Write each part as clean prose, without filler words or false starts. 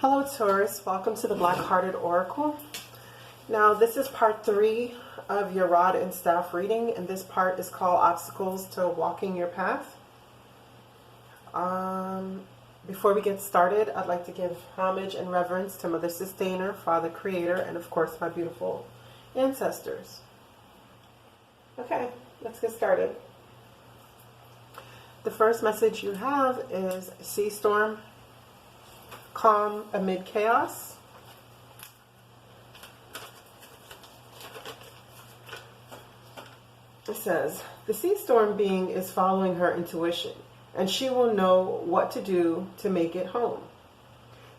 Hello Taurus, welcome to the Black-Hearted Oracle. Now this is part 3 of your rod and staff reading, and this part is called Obstacles to Walking Your Path. Before we get started, I'd like to give homage and reverence to Mother Sustainer, Father Creator, and of course my beautiful ancestors. Okay, let's get started. The first message you have is Sea Storm. Calm amid chaos. It says, the sea storm being is following her intuition, and she will know what to do to make it home.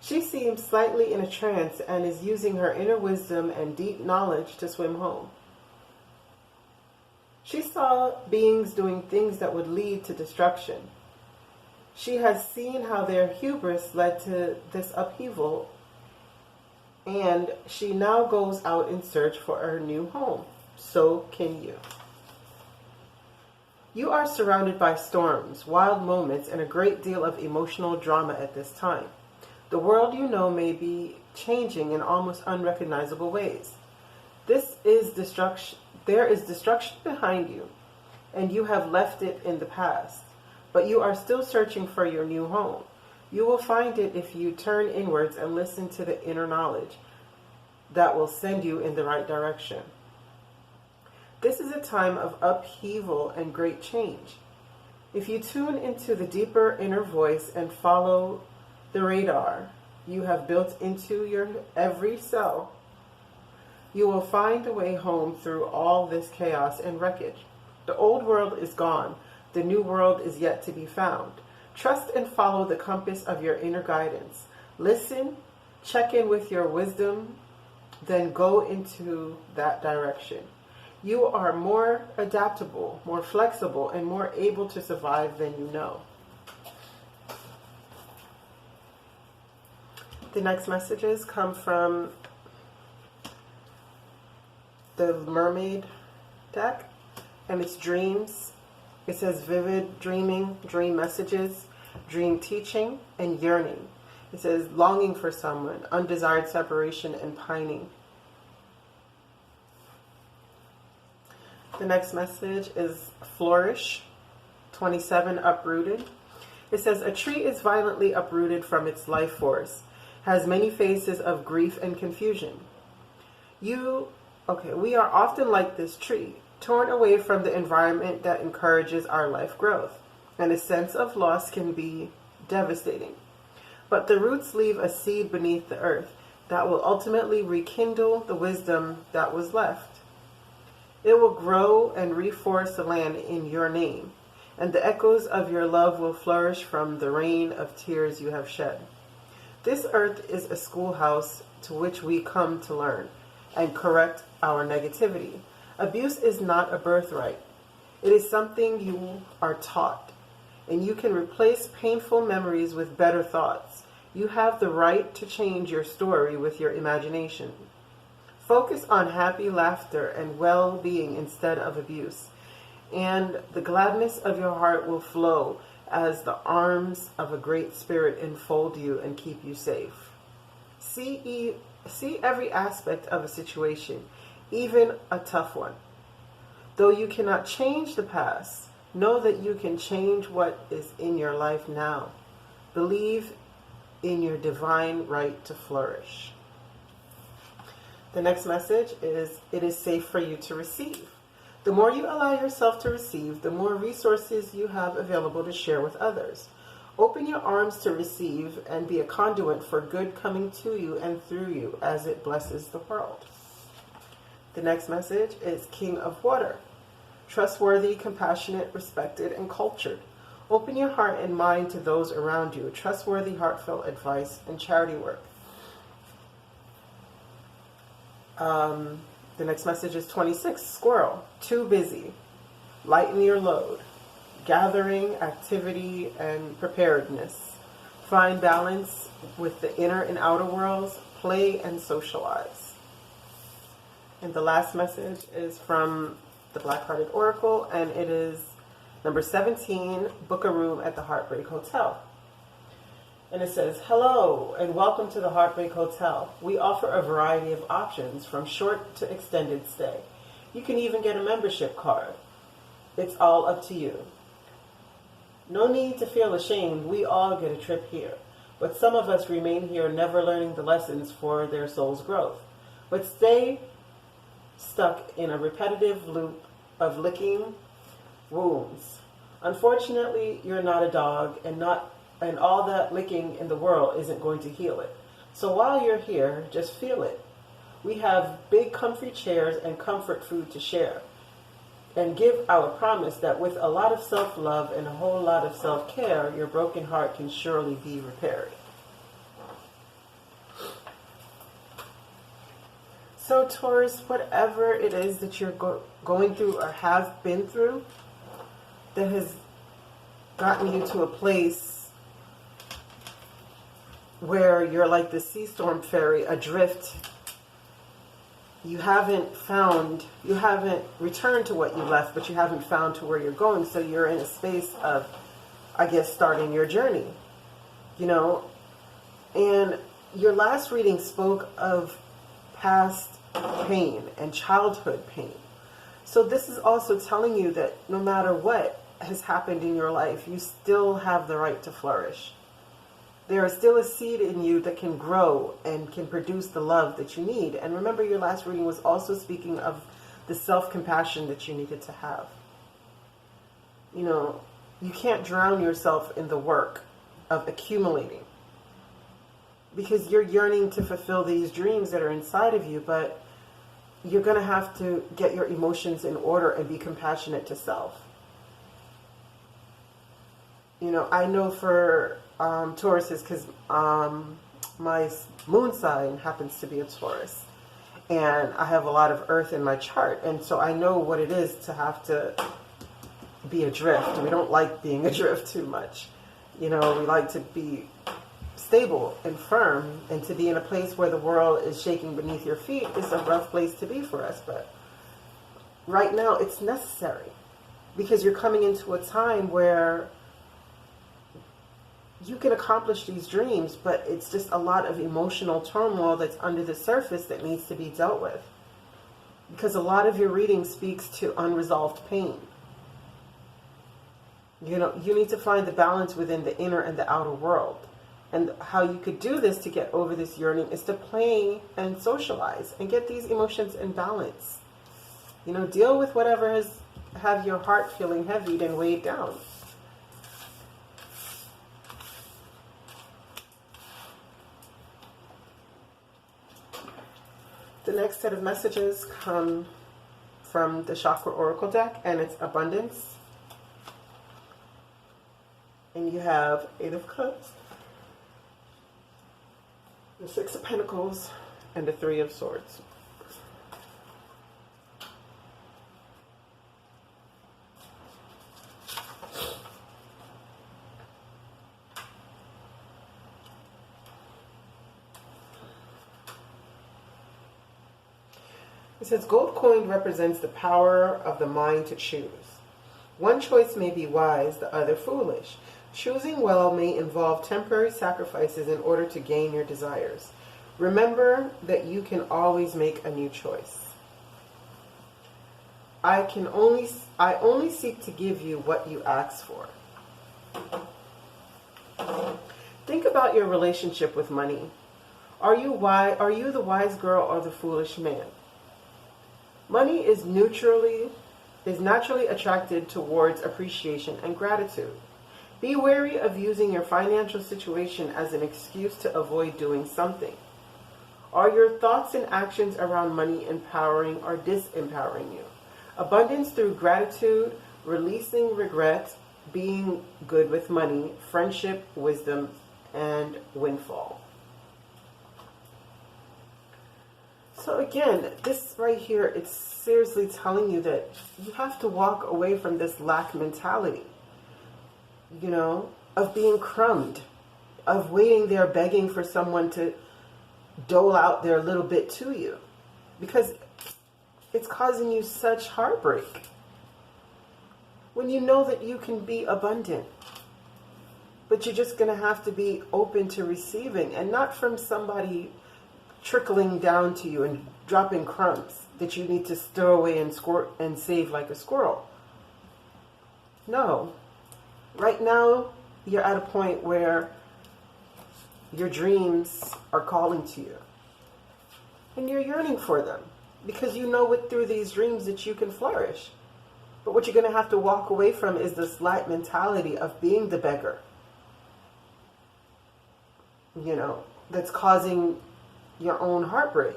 She seems slightly in a trance and is using her inner wisdom and deep knowledge to swim home. She saw beings doing things that would lead to destruction. She has seen how their hubris led to this upheaval, and she now goes out in search for her new home. So can you. You are surrounded by storms, wild moments, and a great deal of emotional drama at this time. The world you know may be changing in almost unrecognizable ways. There is destruction behind you, and you have left it in the past. But you are still searching for your new home. You will find it if you turn inwards and listen to the inner knowledge that will send you in the right direction. This is a time of upheaval and great change. If you tune into the deeper inner voice and follow the radar you have built into your every cell, you will find the way home through all this chaos and wreckage. The old world is gone. The new world is yet to be found. Trust and follow the compass of your inner guidance. Listen, check in with your wisdom, then go into that direction. You are more adaptable, more flexible, and more able to survive than you know. The next messages come from the Mermaid deck, and it's dreams. It says vivid dreaming, dream messages, dream teaching, and yearning. It says longing for someone, undesired separation, and pining. The next message is flourish, 27, uprooted. It says a tree is violently uprooted from its life force, has many faces of grief and confusion. We are often like this tree, torn away from the environment that encourages our life growth, and a sense of loss can be devastating. But the roots leave a seed beneath the earth that will ultimately rekindle the wisdom that was left. It will grow and reforest the land in your name, and the echoes of your love will flourish from the rain of tears you have shed. This earth is a schoolhouse to which we come to learn and correct our negativity. Abuse is not a birthright. It is something you are taught, and you can replace painful memories with better thoughts. You have the right to change your story with your imagination. Focus on happy laughter and well-being instead of abuse, and the gladness of your heart will flow as the arms of a great spirit enfold you and keep you safe. See every aspect of a situation, even a tough one. Though you cannot change the past, know that you can change what is in your life now. Believe in your divine right to flourish. The next message is, it is safe for you to receive. The more you allow yourself to receive, the more resources you have available to share with others. Open your arms to receive and be a conduit for good coming to you and through you as it blesses the world. The next message is King of Water. Trustworthy, compassionate, respected, and cultured. Open your heart and mind to those around you. Trustworthy, heartfelt advice and charity work. The next message is 26, Squirrel. Too busy. Lighten your load. Gathering, activity, and preparedness. Find balance with the inner and outer worlds. Play and socialize. And the last message is from the Black-Hearted Oracle, and it is number 17, book a room at the Heartbreak Hotel. And it says, hello and welcome to the Heartbreak Hotel. We offer a variety of options from short to extended stay. You can even get a membership card. It's all up to you. No need to feel ashamed. We all get a trip here. But some of us remain here never learning the lessons for their soul's growth. But stay stuck in a repetitive loop of licking wounds. Unfortunately, you're not a dog, and all that licking in the world isn't going to heal it. So while you're here, just feel it. We have big comfy chairs and comfort food to share. And give our promise that with a lot of self-love and a whole lot of self-care, your broken heart can surely be repaired. So Taurus, whatever it is that you're going through or have been through that has gotten you to a place where you're like the sea storm fairy adrift, you haven't returned to what you left, but you haven't found to where you're going. So you're in a space of, I guess, starting your journey, you know. And your last reading spoke of past pain and childhood pain. So this is also telling you that no matter what has happened in your life, you still have the right to flourish. There is still a seed in you that can grow and can produce the love that you need. And remember, your last reading was also speaking of the self-compassion that you needed to have. You know, you can't drown yourself in the work of accumulating, because you're yearning to fulfill these dreams that are inside of you, but you're going to have to get your emotions in order and be compassionate to self. You know, I know for Tauruses, because my moon sign happens to be a Taurus, and I have a lot of earth in my chart, and so I know what it is to have to be adrift. We don't like being adrift too much. You know, we like to be stable and firm, and to be in a place where the world is shaking beneath your feet is a rough place to be for us. But right now it's necessary, because you're coming into a time where you can accomplish these dreams, but it's just a lot of emotional turmoil that's under the surface that needs to be dealt with. Because a lot of your reading speaks to unresolved pain. You know, you need to find the balance within the inner and the outer world. And how you could do this to get over this yearning is to play and socialize and get these emotions in balance. You know, deal with whatever have your heart feeling heavy and weighed down. The next set of messages come from the Chakra Oracle deck, and it's abundance. And you have 8 of Cups, the 6 of Pentacles, and the 3 of Swords. It says gold coin represents the power of the mind to choose. One choice may be wise, the other foolish. Choosing well may involve temporary sacrifices in order to gain your desires. Remember that you can always make a new choice. I only seek to give you what you ask for. Think about your relationship with money. Are you the wise girl or the foolish man? Money is naturally attracted towards appreciation and gratitude. Be wary of using your financial situation as an excuse to avoid doing something. Are your thoughts and actions around money empowering or disempowering you? Abundance through gratitude, releasing regret, being good with money, friendship, wisdom, and windfall. So again, this right here, it's seriously telling you that you have to walk away from this lack mentality, you know, of being crumbed, of waiting there begging for someone to dole out their little bit to you, because it's causing you such heartbreak when you know that you can be abundant. But you're just going to have to be open to receiving, and not from somebody trickling down to you and dropping crumbs that you need to stow away and save like a squirrel. No. Right now, you're at a point where your dreams are calling to you. And you're yearning for them. Because you know through these dreams that you can flourish. But what you're going to have to walk away from is this lack mentality of being the beggar. You know, that's causing your own heartbreak.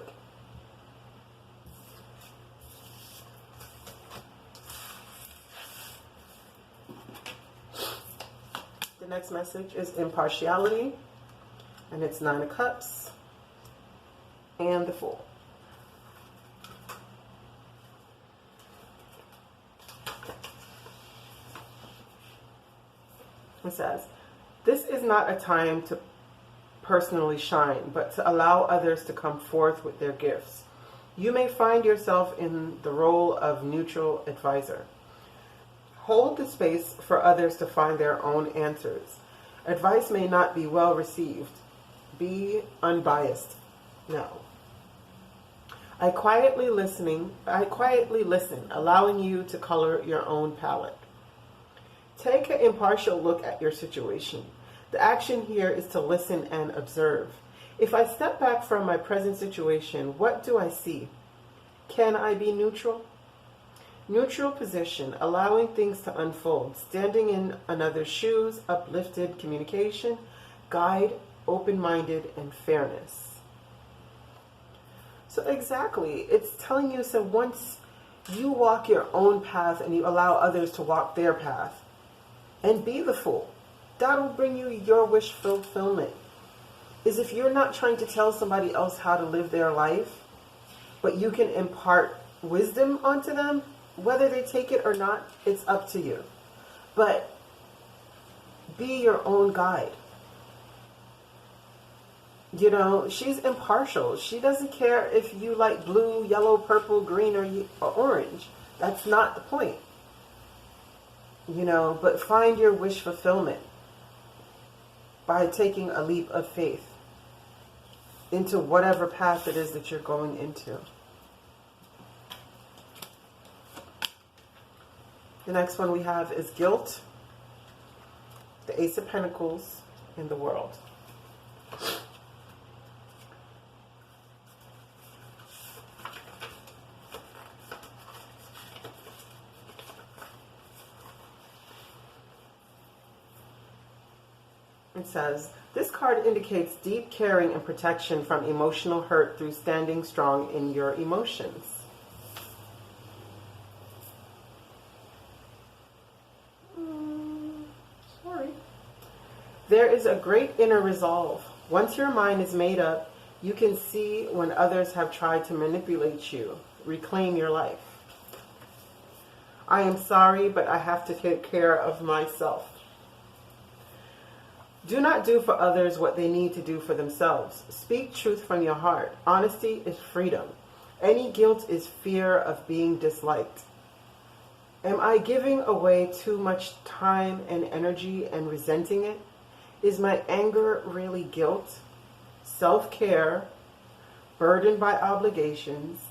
The next message is impartiality, and it's 9 of Cups and the Fool. It says, this is not a time to personally shine, but to allow others to come forth with their gifts. You may find yourself in the role of neutral advisor. Hold the space for others to find their own answers. Advice may not be well received. Be unbiased. No. I quietly listen, allowing you to color your own palette. Take an impartial look at your situation. The action here is to listen and observe. If I step back from my present situation, what do I see? Can I be neutral? Neutral position, allowing things to unfold, standing in another's shoes, uplifted communication, guide, open-minded, and fairness. So exactly, it's telling you, so once you walk your own path and you allow others to walk their path, and be the fool, that'll bring you your wish fulfillment. Is if you're not trying to tell somebody else how to live their life, but you can impart wisdom onto them, whether they take it or not, it's up to you. But be your own guide. You know, she's impartial. She doesn't care if you like blue, yellow, purple, green, or orange. That's not the point. You know, but find your wish fulfillment by taking a leap of faith into whatever path it is that you're going into. The next one we have is guilt, the Ace of Pentacles, and the World. It says, this card indicates deep caring and protection from emotional hurt through standing strong in your emotions. Sorry. There is a great inner resolve. Once your mind is made up, you can see when others have tried to manipulate you. Reclaim your life. I am sorry, but I have to take care of myself. Do not do for others what they need to do for themselves. Speak truth from your heart. Honesty is freedom. Any guilt is fear of being disliked. Am I giving away too much time and energy and resenting it? Is my anger really guilt? Self-care, burdened by obligations,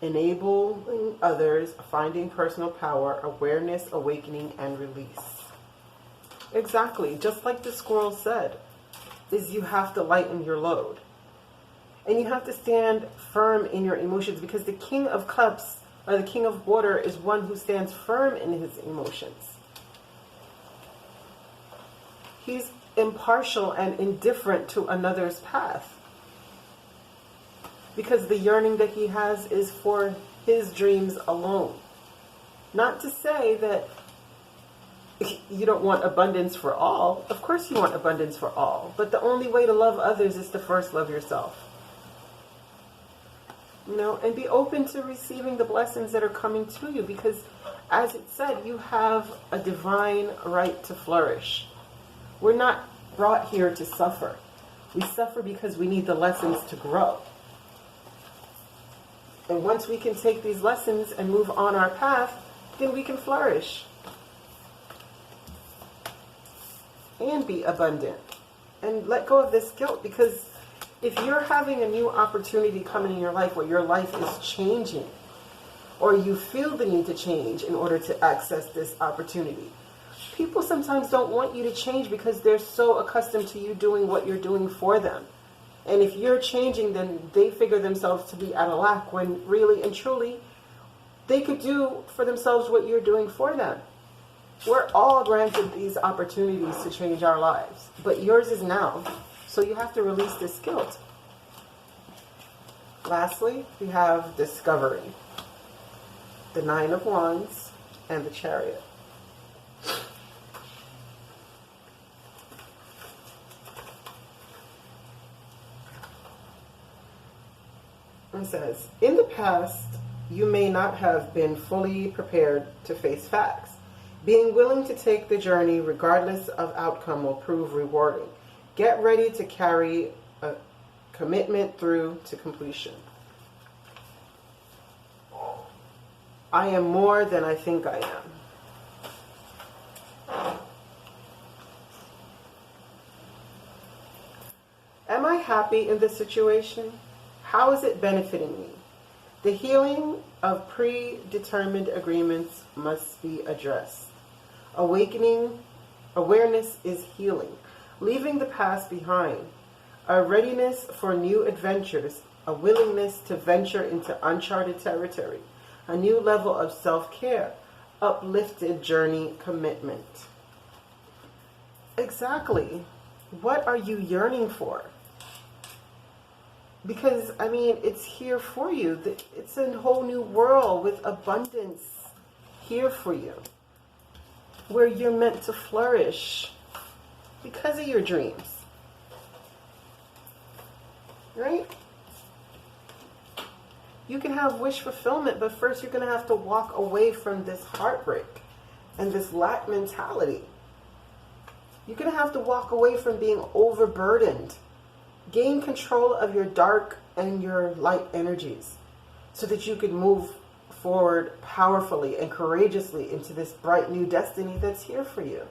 enabling others, finding personal power, awareness, awakening, and release. Exactly, just like the squirrel said, is you have to lighten your load. And you have to stand firm in your emotions, because the King of Cups, or the King of Water, is one who stands firm in his emotions. He's impartial and indifferent to another's path, because the yearning that he has is for his dreams alone. Not to say that you don't want abundance for all. Of course you want abundance for all. But the only way to love others is to first love yourself. You know, and be open to receiving the blessings that are coming to you. Because, as it said, you have a divine right to flourish. We're not brought here to suffer. We suffer because we need the lessons to grow. And once we can take these lessons and move on our path, then we can flourish. and be abundant. And let go of this guilt, because if you're having a new opportunity coming in your life where your life is changing, or you feel the need to change in order to access this opportunity, people sometimes don't want you to change because they're so accustomed to you doing what you're doing for them. And if you're changing, then they figure themselves to be out of lack, when really and truly they could do for themselves what you're doing for them. We're all granted these opportunities to change our lives, but yours is now. So you have to release this guilt. Lastly, we have discovery. The 9 of Wands and the Chariot. It says, in the past, you may not have been fully prepared to face facts. Being willing to take the journey regardless of outcome will prove rewarding. Get ready to carry a commitment through to completion. I am more than I think I am. Am I happy in this situation? How is it benefiting me? The healing of predetermined agreements must be addressed. Awareness is healing. Leaving the past behind. A readiness for new adventures. A willingness to venture into uncharted territory. A new level of self-care. Uplifted journey commitment. Exactly. What are you yearning for? Because, I mean, it's here for you. It's a whole new world with abundance here for you, where you're meant to flourish because of your dreams. Right? You can have wish fulfillment, but first you're going to have to walk away from this heartbreak and this lack mentality. You're going to have to walk away from being overburdened. Gain control of your dark and your light energies so that you can move forward powerfully and courageously into this bright new destiny that's here for you.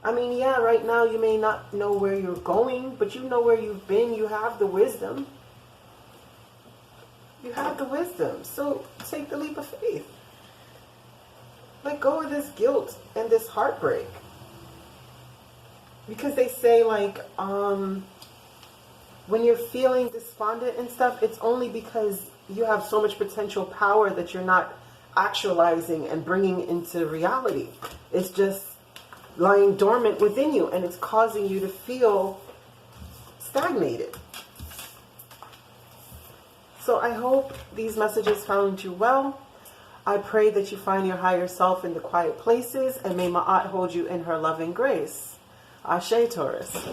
I mean, yeah, right now you may not know where you're going, but you know where you've been. You have the wisdom. You have the wisdom. So take the leap of faith. Let go of this guilt and this heartbreak. Because they say, like, when you're feeling despondent and stuff, it's only because you have so much potential power that you're not actualizing and bringing into reality. It's just lying dormant within you, and it's causing you to feel stagnated. So I hope these messages found you well. I pray that you find your higher self in the quiet places, and may Ma'at hold you in her loving grace. Ashe, Taurus.